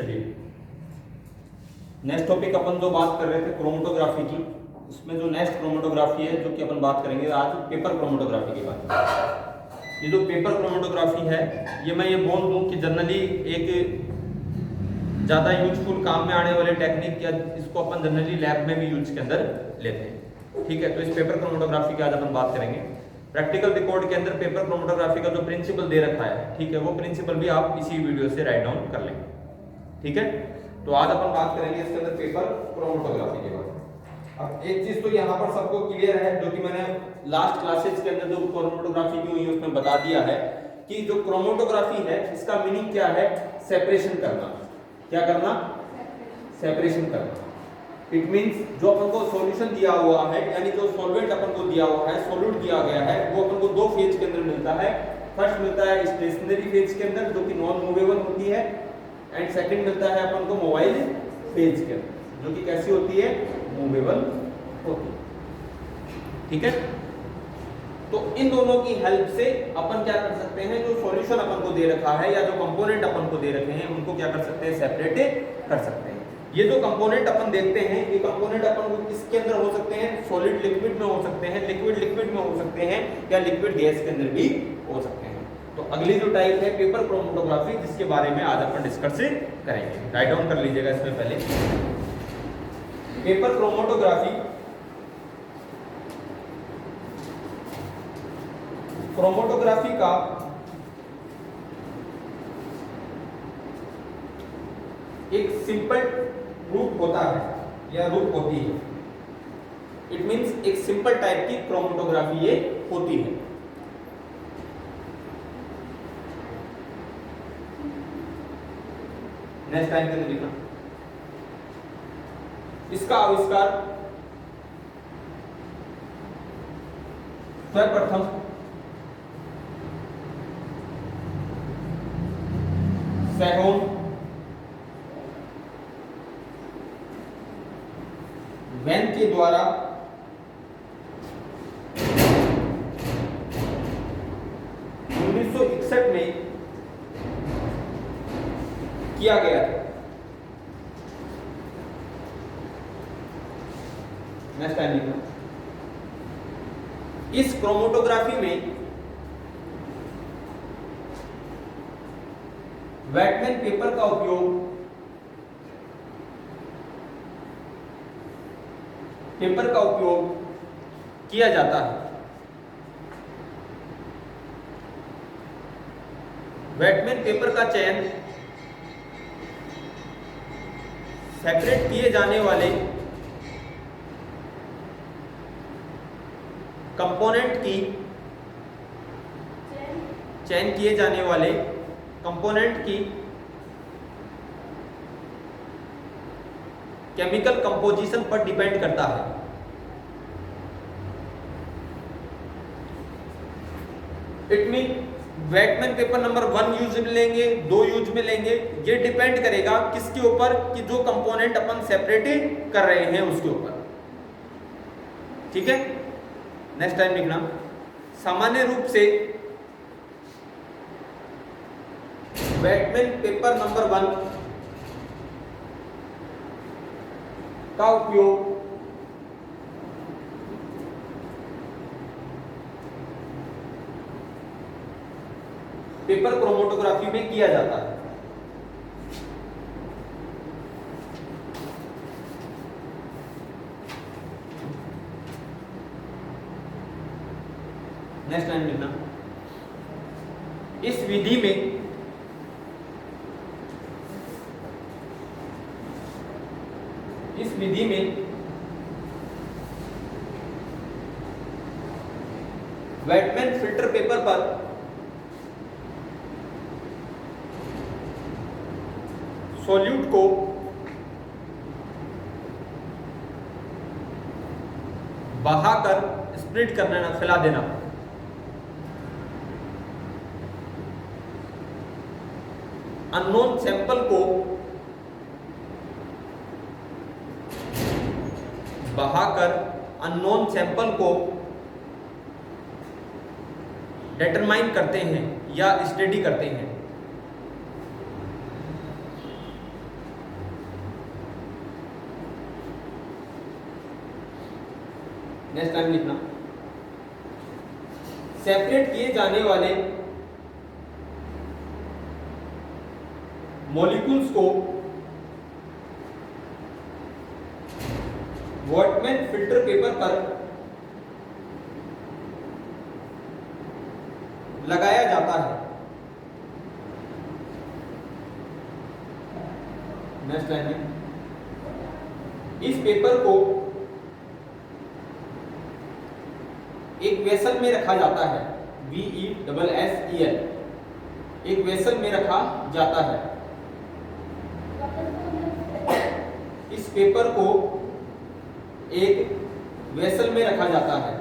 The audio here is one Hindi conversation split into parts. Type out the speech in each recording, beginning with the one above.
चलिए नेक्स्ट टॉपिक अपन जो बात कर रहे थे क्रोमेटोग्राफी की, उसमें जो नेक्स्ट क्रोमेटोग्राफी है जो कि अपन बात करेंगे आज पेपर क्रोमेटोग्राफी की बात। ये जो पेपर क्रोमेटोग्राफी है ये मैं ये बोल दूं कि जनरली एक ज़्यादा यूजफुल काम में आने वाले टेक्निक या इसको अपन जनरली लैब में भी यूज के अंदर लेते हैं। ठीक है, तो इस पेपर क्रोमेटोग्राफी की आज अपन बात करेंगे। प्रैक्टिकल रिकॉर्ड के अंदर पेपर क्रोमेटोग्राफी का जो प्रिंसिपल दे रखा है, ठीक है, वो प्रिंसिपल भी आप इसी वीडियो से राइट डाउन कर लेंगे। ठीक है, तो आज अपन बात करेंगे इसके अंदर पेपर क्रोमेटोग्राफी के बारे। अब एक चीज तो यहाँ पर सबको क्लियर है जो कि मैंने लास्ट क्लासेस के अंदर जो क्रोमेटोग्राफी की हुई है उसमें बता दिया है कि जो क्रोमेटोग्राफी है इसका मीनिंग क्या है, सेपरेशन करना। क्या करना? सेपरेशन करना। इट मींस जो अपन को सॉल्यूशन दिया हुआ है, यानी जो सॉल्वेंट अपन को दिया हुआ है, सॉल्यूट दिया गया है, वो अपन को दो फेज के अंदर मिलता है। फर्स्ट मिलता है स्टेशनरी फेज के अंदर जो कि नॉन मूवेबल होती है, एंड सेकंड मिलता है अपन को मोबाइल फेज के अंदर जो कि कैसी होती है, मूवेबल होती है। ठीक है, तो इन दोनों की हेल्प से अपन क्या कर सकते हैं, जो सॉल्यूशन अपन को दे रखा है या जो कंपोनेंट अपन को दे रखे हैं उनको क्या कर सकते हैं, सेपरेट कर सकते हैं। ये जो कंपोनेंट अपन देखते हैं, ये कंपोनेंट अपन को किसके अंदर हो सकते हैं, सॉलिड लिक्विड में हो सकते हैं, लिक्विड लिक्विड में हो सकते हैं, या लिक्विड गैस के अंदर भी हो सकते हैं। तो अगली जो टाइप है पेपर क्रोमेटोग्राफी, जिसके बारे में आज अपन डिस्कस करेंगे। राइट डाउन कर लीजिएगा इसमें पहले। पेपर क्रोमेटोग्राफी क्रोमेटोग्राफी का एक सिंपल रूप होता है या रूप होती है। इट मींस एक सिंपल टाइप की क्रोमेटोग्राफी ये होती है। नेक्स्ट टाइम के अंदर लिखना। इसका आविष्कार सर्वप्रथम सेहोन वैन के द्वारा 1961 में किया गया है। नेक्स्ट टाइम लिखना। इस क्रोमेटोग्राफी में वेटमैन पेपर का उपयोग किया जाता है। वेटमैन पेपर का चयन सेपरेट किए जाने वाले कंपोनेंट की केमिकल कंपोजिशन पर डिपेंड करता है। It mean Whatman paper number 1 use में लेंगे, 2 यूज में लेंगे, ये डिपेंड करेगा किसके ऊपर, कि जो कंपोनेंट अपन सेपरेट कर रहे हैं उसके ऊपर। ठीक है, नेक्स्ट टाइम लिखना। सामान्य रूप से वेटमैन पेपर नंबर 1 का उपयोग पेपर क्रोमेटोग्राफी में किया जाता है। नेक्स्ट लाइन लिखना। इस विधि में वेटमैन फिल्टर पेपर पर सॉल्यूट को बहाकर स्प्रेड करना, फैला देना। अननोन सैंपल को बहाकर अननोन सैंपल को डिटरमाइन करते हैं या स्टडी करते हैं। नेक्स्ट टाइम लिखना, सेपरेट किए जाने वाले मॉलिक्यूल्स को वॉटमैन फिल्टर पेपर पर लगाया जाता है। नेक्स्ट लाइन में, इस पेपर को एक वेसल में रखा जाता है, VESSEL, एक वेसल में रखा जाता है। इस पेपर को एक वेसल में रखा जाता है,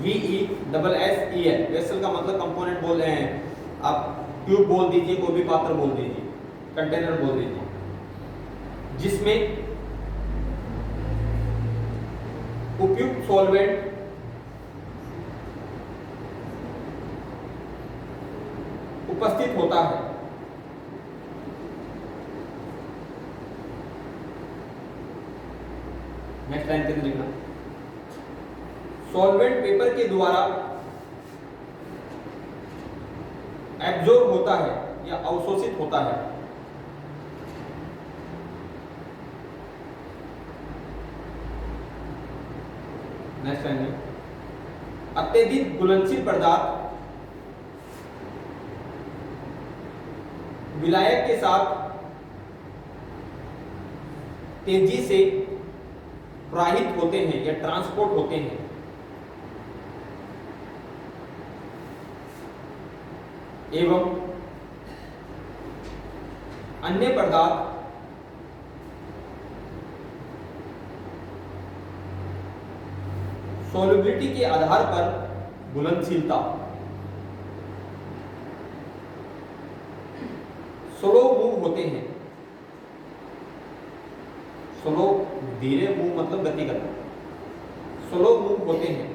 VESSEL, वेसल का मतलब कंपोनेंट बोल रहे हैं आप, ट्यूब बोल दीजिए, कोई भी पात्र बोल दीजिए, कंटेनर बोल दीजिए, जिसमें उपयुक्त सॉल्वेंट उपस्थित होता है। नेक्स्ट लाइन के अंदर लिखना, सॉल्वेंट पेपर के द्वारा एब्जॉर्ब होता है या अवशोषित होता है। नेक्स्ट लाइन में, अत्यधिक घुलनशील पदार्थ विलायक के साथ तेजी से प्रवाहित होते हैं या ट्रांसपोर्ट होते हैं। एवं अन्य पदार्थ सॉल्युबिलिटी के आधार पर घुलनशीलता स्लो मूव होते हैं। स्लो, धीरे मूव मतलब गति करना, स्लो मूव होते हैं।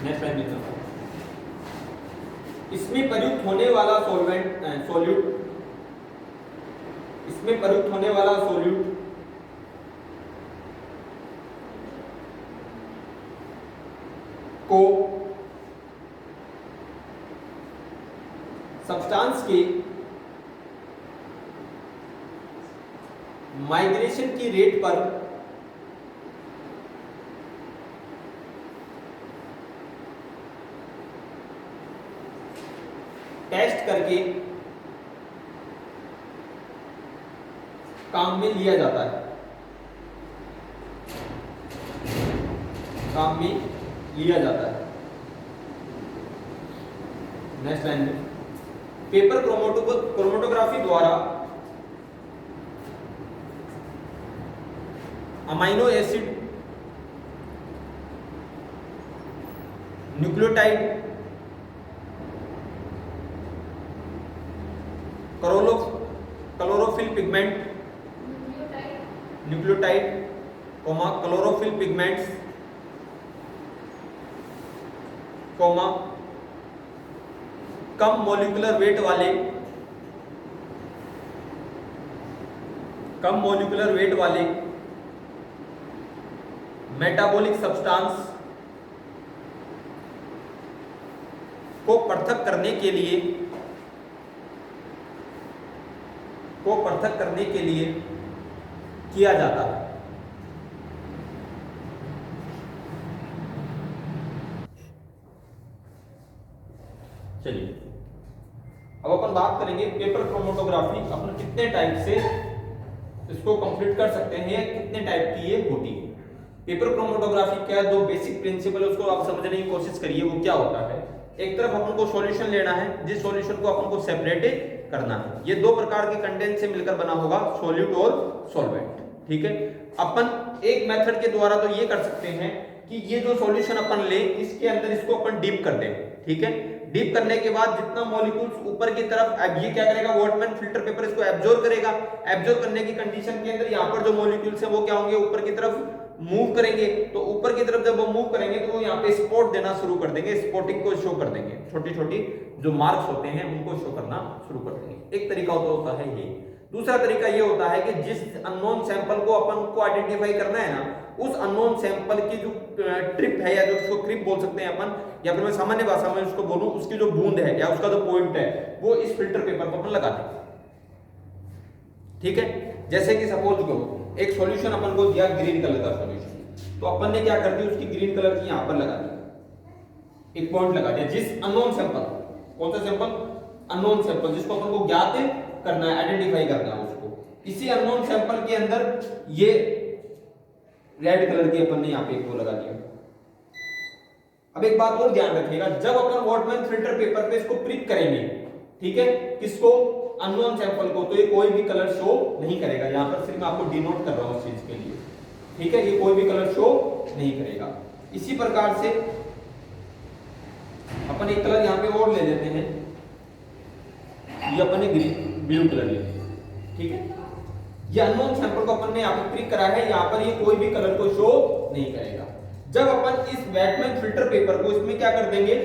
नेक्स्ट लाइन लिखना, इसमें प्रयुक्त होने वाला सॉल्यूट को सब्सटेंस के माइग्रेशन की रेट पर टेस्ट करके काम में लिया जाता है, काम में लिया जाता है। नेक्स्ट लाइन में, पेपर क्रोमेटोग्राफी द्वारा amino acid, nucleotide, chlorophyll pigment, chlorophyll pigments, कम मॉलिक्यूलर वेट वाले मेटाबॉलिक सब्सटेंस को पृथक करने के लिए किया जाता है। चलिए अब अपन बात करेंगे पेपर क्रोमेटोग्राफी अपन कितने टाइप से इसको कंप्लीट कर सकते हैं या कितने टाइप की ये होती है। पेपर क्रोमेटोग्राफी क्या है, दो बेसिक प्रिंसिपल उसको आप समझने की कोशिश करिए। वो क्या होता है, एक तरफ अपन को सॉल्यूशन लेना है, जिस सॉल्यूशन को अपन को सेपरेट करना है। ये दो प्रकार के कंटेंट से मिलकर बना होगा, सॉल्यूट और सॉल्वेंट। ठीक है, अपन एक मेथड के द्वारा तो ये कर सकते हैं कि ये जो सॉल्यूशन अपन ले इसके अंदर इसको अपन डीप कर दें। ठीक है, डीप करने के बाद जितना मॉलिक्यूल्स ऊपर की तरफ, अब ये क्या करेगा, वॉटमैन फिल्टर पेपर इसको एब्जॉर्ब करेगा। एब्जॉर्ब करने की कंडीशन के अंदर यहाँ पर जो मॉलिक्यूल्स है वो क्या होंगे, ऊपर की तरफ मूव करेंगे। तो ऊपर की तरफ जब वो मूव करेंगे तो वो यहाँ पे स्पॉट देना शुरू कर देंगे, स्पॉटिंग को शो कर देंगे, छोटी छोटी जो मार्क्स होते हैं उनको शो करना शुरू कर देंगे। एक तरीका होता है ये। दूसरा तरीका ये होता है कि जिस अननोन सैंपल को अपन को आइडेंटिफाई करना है ना, उस अननोन सैंपल की जो ट्रिप है या जो उसको क्रिप बोल सकते हैं अपन, या फिर मैं सामान्य भाषा में उसको बोलूं, उसकी जो बूंद है या उसका जो पॉइंट है वो इस फिल्टर पेपर पर अपन लगा देंगे। ठीक है, जैसे कि सपोज करो एक सॉल्यूशन अपन को दिया ग्रीन कलर का सॉल्यूशन, तो अपन ने क्या कर दिया, उसकी ग्रीन कलर की यहां पर लगा दी, एक पॉइंट लगा दिया जिस अननोन सैंपल, कौन सा सैंपल, अननोन सैंपल जिसको अपन को ज्ञात करना है, आइडेंटिफाई करना है उसको, इसी अननोन सैंपल के अंदर ये रेड कलर की अपन ने यहाँ पे एक वो लगा दिया। अब एक बात और ध्यान रखिएगा, जब अपन वॉटमैन फिल्टर पेपर पे इसको प्रिक करेंगे, ठीक है, किसको, अननोन सैंपल को, तो ये कोई भी कलर शो नहीं करेगा। यहां पर सिर्फ मैं आपको डिनोट कर रहा हूं उस चीज के लिए, ठीक है, ये कोई भी कलर शो नहीं करेगा। इसी प्रकार से अपन एक कलर यहां पे और ले लेते हैं, ये अपन ने ग्रीन ब्लू कलर ले लिया, ठीक है, ये अननोन सैंपल को अपन ने यहां पे प्रिक करा है, यहां पर ये कोई भी कलर को शो नहीं करेगा। जब अपन इस वॉटमैन फिल्टर पेपर को इसमें क्या कर देंगे,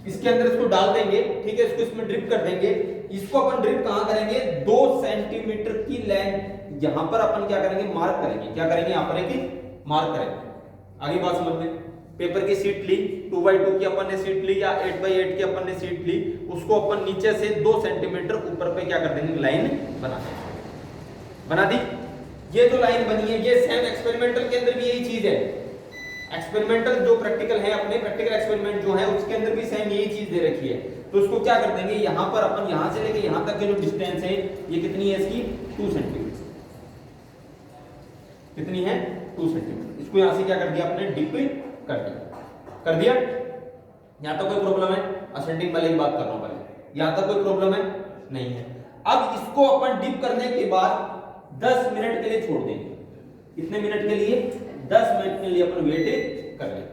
इसके अंदर इसको डाल देंगे, ठीक है, इसको इसमें ड्रिप कर देंगे, इसको अपन ड्रिप कहां करेंगे, 2 सेंटीमीटर की लेंथ यहां पर अपन क्या करेंगे, मार्क करेंगे, क्या करेंगे, यहां पर एक मार्क करेंगे। आगे बात समझ में, पेपर की शीट ली, 2x2 की अपन ने शीट ली या 8x8 की अपन ने शीट ली, उसको अपन नीचे से 2 सेंटीमीटर ऊपर पे क्या कर देंगे, लाइन बना देंगे, बना दी। ये जो लाइन बनी है, ये सेम एक्सपेरिमेंटल के अंदर भी यही चीज है, एक्सपेरिमेंटल जो प्रैक्टिकल है अपने, प्रैक्टिकल एक्सपेरिमेंट जो है उसके अंदर भी सेम यही चीज दे रखी है। तो उसको क्या कर देंगे, यहां पर अपन यहां से लेके यहां तक के जो डिस्टेंस है ये कितनी है इसकी, 2 सेंटीमीटर, कितनी है, 2 सेंटीमीटर। इसको यहां से क्या कर दिया आपने, डिप कर दिया। यहां तक कोई प्रॉब्लम है, असेंडिंग वाले की बात कर रहा हूं पहले, यहां तक कोई प्रॉब्लम है नहीं है। अब इसको अपन डिप करने के बाद 10 मिनट के लिए छोड़ देंगे, कितने मिनट के लिए, 10 मिनट के लिए अपन वेट कर लेंगे।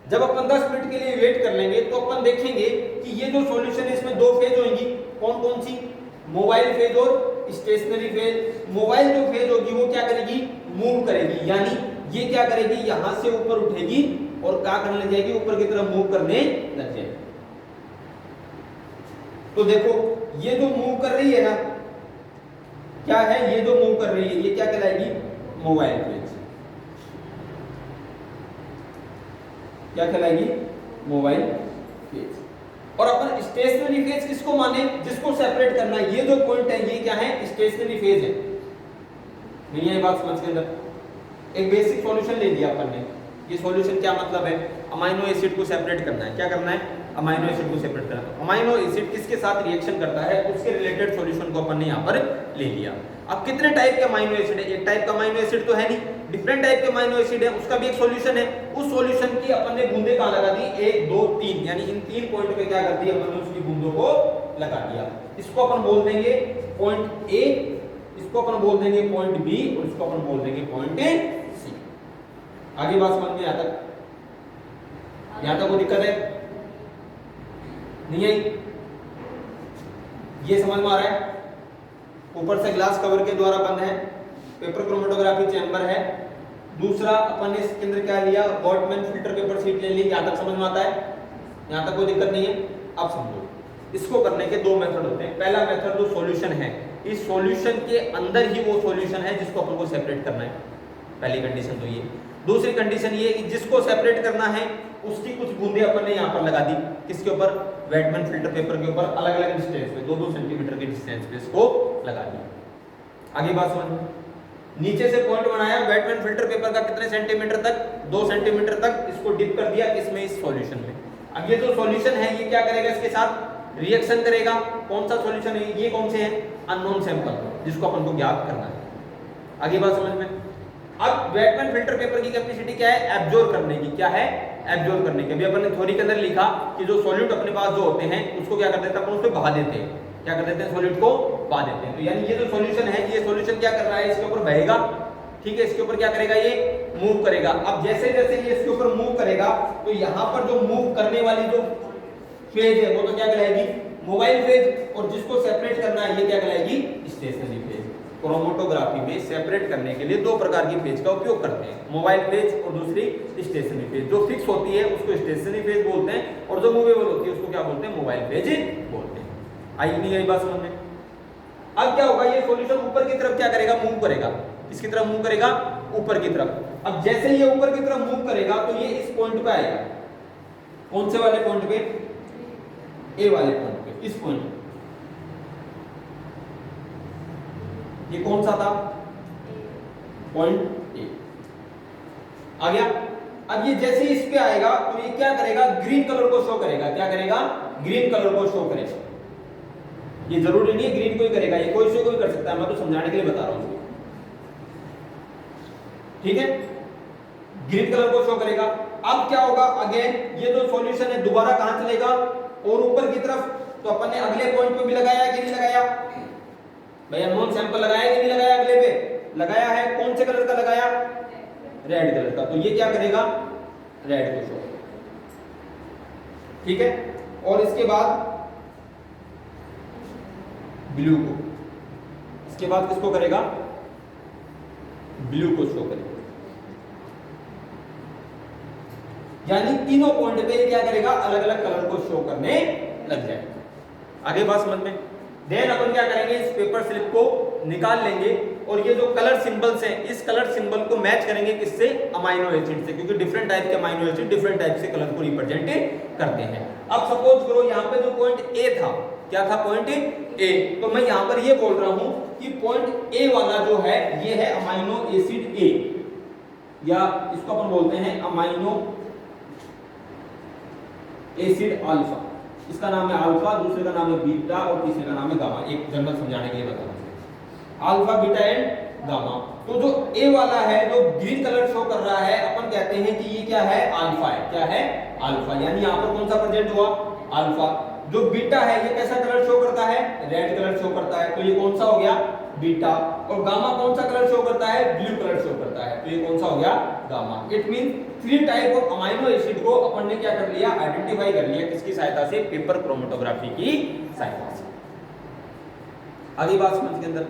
जब अपन 10 मिनट के लिए वेट कर लेंगे तो अपन देखेंगे कि ये जो सॉल्यूशन है इसमें 2 फेज होंगी, कौन कौन सी, मोबाइल फेज और स्टेशनरी फेज। मोबाइल जो फेज होगी वो क्या करेगी, मूव करेगी, यानी ये क्या करेगी, यहां से ऊपर उठेगी और क्या करने लग जाएगी, ऊपर की तरफ मूव करने लग जाएगी। तो देखो ये जो मूव कर रही है ना, क्या है, ये जो मूव कर रही है ये क्या कहलाएगी, मोबाइल फेज, क्या कहलाएगी, मोबाइल फेज। और अपन स्टेशनरी फेज किसको माने, जिसको सेपरेट करना है, ये जो पॉइंट है ये क्या है, स्टेशनरी फेज है। नहीं है बात समझ के अंदर, एक बेसिक सॉल्यूशन ले लिया अपन ने, ये सॉल्यूशन क्या मतलब है, अमाइनो एसिड को सेपरेट करना है, क्या करना है, अमाइनो एसिड को सेपरेट करना है। अमाइनो एसिड किसके साथ रिएक्शन करता है, उसके रिलेटेड सॉल्यूशन को अपन ने यहाँ पर ले लिया। अब कितने टाइप के अमाइनो एसिड है, एक टाइप का अमाइनो एसिड तो है नहीं, डिफरेंट टाइप के अमाइनो एसिड है, उसका भी एक सॉल्यूशन है। उस सॉल्यूशन की अपन ने बूंदे कहां लगा दी, 1 2 3, यानी इन 3 पॉइंट पे क्या कर दिया अपन ने, उसकी बूंदों को लगा दिया। इसको अपन बोल देंगे पॉइंट ए, इसको अपन बोल देंगे पॉइंट बी और इसको अपन बोल देंगे पॉइंट सी। आगे बात समझ में आता है, यहां तक कोई दिक्कत है नहीं आई, ये समझ में आ रहा है। ऊपर से ग्लास कवर के द्वारा बंद है, पेपर क्रोमेटोग्राफी चैम्बर है। दूसरा अपन ने इसके अंदर क्या लिया, वॉटमैन फिल्टर पेपर शीट ले ली, यहां तक समझ में आता है, यहां तक कोई दिक्कत नहीं है। अब समझो, इसको करने के 2 मेथड होते हैं। पहला मेथड जो सॉल्यूशन है, इस सॉल्यूशन के अंदर ही वो सॉल्यूशन है जिसको अपन को सेपरेट करना है, पहली कंडीशन तो ये। दूसरी कंडीशन ये कि जिसको सेपरेट करना है उसकी कुछ बूंदे अपन ने यहाँ पर लगा दी, किसके ऊपर, वॉटमैन फिल्टर पेपर के ऊपर, अलग अलग डिस्टेंस पे, 2-2 सेंटीमीटर के डिस्टेंस पे इसको लगा दिया। आगे बात समझ, नीचे से पॉइंट बनाया वॉटमैन फिल्टर पेपर का कितने सेंटीमीटर तक, 2 सेंटीमीटर तक, इसको डिप कर दिया किसमें, इस सॉल्यूशन में। अब ये जो सॉल्यूशन है ये क्या करेगा, इसके साथ रिएक्शन करेगा। कौन सा सॉल्यूशन है, ये कौन से है, अननोन सैंपल, जिसको अपन को ज्ञात करना है। आगे बात समझ में। अब वॉटमैन फिल्टर पेपर की कैपेसिटी क्या है, एब्जॉर्ब करने की, क्या है, एब्जॉर्ब करने की। अभी अपन ने थ्योरी के अंदर लिखा कि जो सॉल्यूट अपने पास जो होते हैं उसको क्या कर देते हैं अपन, उस पे बहा देते हैं, क्या कर देते हैं, सॉल्यूट को बहा देते हैं। तो यानी ये जो सॉल्यूशन है, ये सॉल्यूशन क्या कर रहा है, इसके ऊपर बहेगा, ठीक है, इसके ऊपर क्या करेगा, ये मूव करेगा। अब जैसे जैसे ये इसके ऊपर मूव करेगा तो यहाँ पर जो मूव करने वाली जो फेज है वो तो क्या कहलाएगी, मोबाइल फेज, और जिसको सेपरेट करना है ये क्या कहलाएगी, स्टेशनरी फेज। क्रोमेटोग्राफी में सेपरेट करने के लिए 2 प्रकार की फेज का उपयोग करते हैं, मोबाइल फेज और दूसरी स्टेशनरी फेज। जो फिक्स होती है उसको स्टेशनरी फेज बोलते हैं और जो मूवेबल होती है उसको क्या बोलते हैं, मोबाइल फेज बोलते हैं। आई नहीं आई बात समझ में? अब क्या होगा, ये सॉल्यूशन ऊपर की तरफ क्या करेगा, मूव करेगा। किसकी तरफ मूव करेगा, ऊपर की तरफ। अब जैसे ये ऊपर की तरफ मूव करेगा तो ये इस पॉइंट पे आएगा। कौन से वाले पॉइंट पे, ए वाले पॉइंट पे, इस पॉइंट पे। ये कौन सा था, पॉइंट ए आ गया। अब ये जैसे इस पे आएगा तो ये क्या करेगा, ग्रीन कलर को शो करेगा। क्या करेगा, ग्रीन कलर को शो करेगा। ये जरूरी नहीं है ग्रीन को ही करेगा, ये कोई से कोई कर सकता है, मैं तो समझाने के लिए बता रहा हूं। ठीक है, ग्रीन कलर को शो करेगा। अब क्या होगा, अगेन ये जो सॉल्यूशन है दोबारा कहां चलेगा, और ऊपर की तरफ। तो अपन ने अगले पॉइंट पे भी लगाया कि नहीं लगाया भैया, नॉन सैंपल लगाया कि नहीं लगाया, अगले पे लगाया है। कौन से कलर का लगाया, रेड कलर का। तो ये क्या करेगा, रेड को शो। ठीक है, और इसके बाद ब्लू को, इसके बाद किसको करेगा, ब्लू को शो करेगा। यानी तीनों पॉइंट पे क्या करेगा, अलग अलग कलर को शो करने लग जाएगा। आगे बात समझ में? देन अपन क्या करेंगे, इस पेपर स्लिप को निकाल लेंगे और ये जो कलर सिंबल्स हैं, इस कलर सिंबल को मैच करेंगे किससे, अमाइनो एसिड से, क्योंकि डिफरेंट टाइप के अमाइनो एसिड डिफरेंट टाइप से कलर को रिप्रेजेंट करते हैं। अब सपोज करो यहाँ पे जो पॉइंट ए था, क्या था, पॉइंट ए। तो मैं यहाँ पर ये बोल रहा हूं कि पॉइंट ए वाला जो है ये है अमाइनो एसिड ए, या इसको अपन बोलते हैं अमाइनो एसिड अल्फा। इसका नाम है अल्फा, दूसरे का नाम है बीटा और तीसरे का नाम है गामा। एक जनरल समझाने के लिए बता रहा हूं, अल्फा, बीटा एंड गामा। तो जो ए वाला है, जो ग्रीन कलर शो कर रहा है, अपन कहते हैं कि ये क्या है, अल्फा है। क्या है, अल्फा। यानी यहाँ पर कौन सा प्रेजेंट हुआ, अल्फा। जो बीटा है ये कैसा कलर शो करता है, रेड कलर शो करता है। तो ये कौन सा हो गया, बीटा। और गामा कौन सा कलर शो करता है, ब्लू कलर शो करता है। तो ये कौन सा हो गया, gamma. It mean 3 type of amino acid को अपन ने क्या कर लिया, आइडेंटिफाई कर लिया। किसकी सहायता से, पेपर क्रोमेटोग्राफी की सहायता से। आगे बात समझ के अंदर,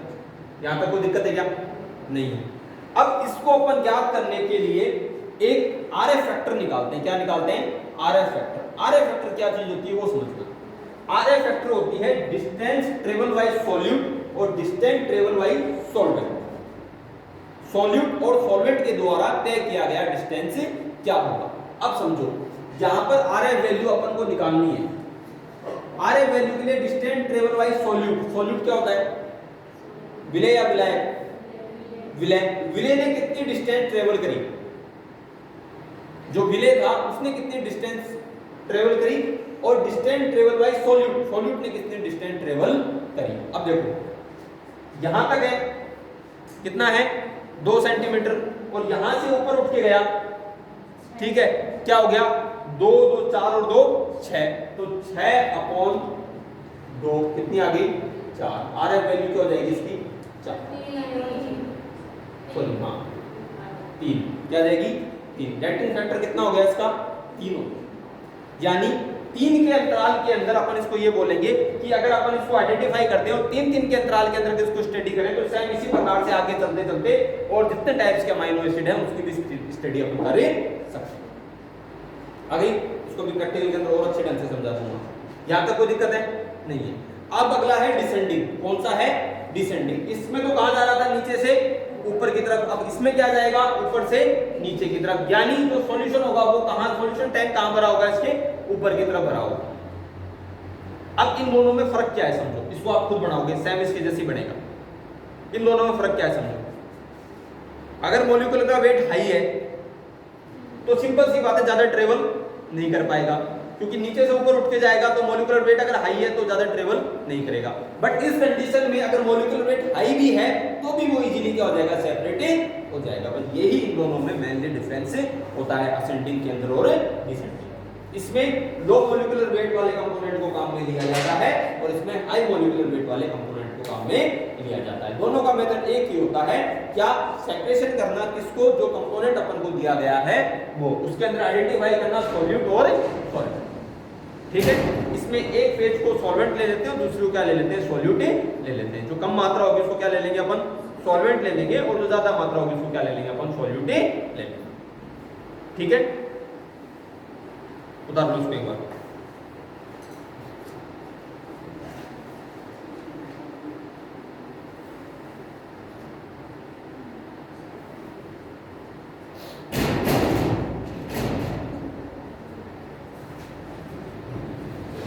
यहां तक कोई दिक्कत है क्या, नहीं है। अब इसको अपन ज्ञात करने के लिए एक आरएफ फैक्टर निकालते हैं। क्या निकालते हैं, आरएफ फैक्टर। आरएफ फैक्टर क्या चीज होती है वो समझना। आरएफ फैक्टर होती है डिस्टेंस ट्रेवल बाय सॉल्यूट और distance travel by solvent. Solute और सॉल्वेंट के द्वारा तय किया गया डिस्टेंस क्या होगा। अब समझो, यहां पर आरएफ वैल्यू अपन को निकालनी है। आरएफ वैल्यू के लिए distance travel by solute. Solute क्या होता है, विलेय या विलायक, विलेय। विलेय ने कितनी डिस्टेंस ट्रेवल करी, जो विलेय था उसने कितनी डिस्टेंस ट्रेवल करी, और distance travel by solute, solute ने कितनी डिस्टेंस ट्रेवल करी। अब देखो यहां तक है, कितना है, 2 सेंटीमीटर, और यहां से ऊपर उठ के गया, ठीक है, क्या हो गया, 2 2 4 और 2 6, तो 6/2 कितनी आ गई, 4। आरएफ वैल्यू क्या हो जाएगी इसकी, 4। सॉरी हाँ 3, क्या जाएगी, 3। डेल्टन फैक्टर कितना हो गया इसका, 3 हो गया। यानी 3 के अंतराल के अंदर अपन इसको ये बोलेंगे कि अगर अपन इसको आइडेंटिफाई करते हैं और 3 के अंतराल के अंदर इसको स्टडी करें तो सेम इसी प्रकार से आगे चलते चलते और जितने टाइप्स के अमाइनो एसिड हैं उसकी भी स्टडी अपन कर सकते हैं। आगे इसको भी प्रैक्टिकल के अंदर और अच्छे ढंग से समझा दूंगा। यहां तक कोई दिक्कत है, नहीं है। अब अगला है डिसेंडिंग। कौन सा है, डिसेंडिंग। इसमें तो कहां जा रहा था, नीचे से ऊपर की तरफ। अब इसमें क्या जाएगा, ऊपर से नीचे की तरफ। यानी जो सॉल्यूशन होगा वो कहां, सॉल्यूशन टैंक कहां भरा होगा, इसके ऊपर की तरफ भरा होगा। अब इन दोनों में फर्क क्या है समझो, इसको आप खुद बनाओगे, सेम इसके जैसे बनेगा। इन दोनों में फर्क क्या है समझो। अगर मॉलिक्यूल का वेट हाई है तो सिंपल सी बात है, ज्यादा ट्रेवल नहीं कर पाएगा, क्योंकि नीचे से ऊपर उठ के जाएगा। तो मॉलिक्यूलर वेट अगर हाई है तो ज्यादा ट्रेवल नहीं करेगा। बट इस कंडीशन में अगर मॉलिक्यूलर वेट हाई भी है तो भी वो इजीली क्या हो जाएगा, सेपरेट हो जाएगा। बस यही इन दोनों में मेनली डिफरेंस होता है, असेंडिंग के अंदर और डिसेंडिंग। इसमें लो मॉलिक्यूलर वेट वाले कंपोनेंट को काम में लिया जाता है और इसमें हाई मॉलिक्यूलर वेट वाले कंपोनेंट को काम में लिया जाता है। दोनों का मेथड एक ही होता है, क्या, सेपरेशन करना किसको, जो कंपोनेंट अपन को दिया गया है वो, उसके अंदर आइडेंटिफाई करना सॉल्यूट और सॉल्वेंट। ठीक है, इसमें एक फेज को सॉल्वेंट ले लेते हैं और दूसरे को क्या ले लेते हैं, सॉल्यूट ले लेते हैं। जो कम मात्रा होगी उसको क्या ले लेंगे अपन, सॉल्वेंट ले लेंगे, और जो ज्यादा मात्रा होगी उसको क्या ले लेंगे अपन, सॉल्यूट ले लेंगे। ठीक है, उतार लो इसको एक बार।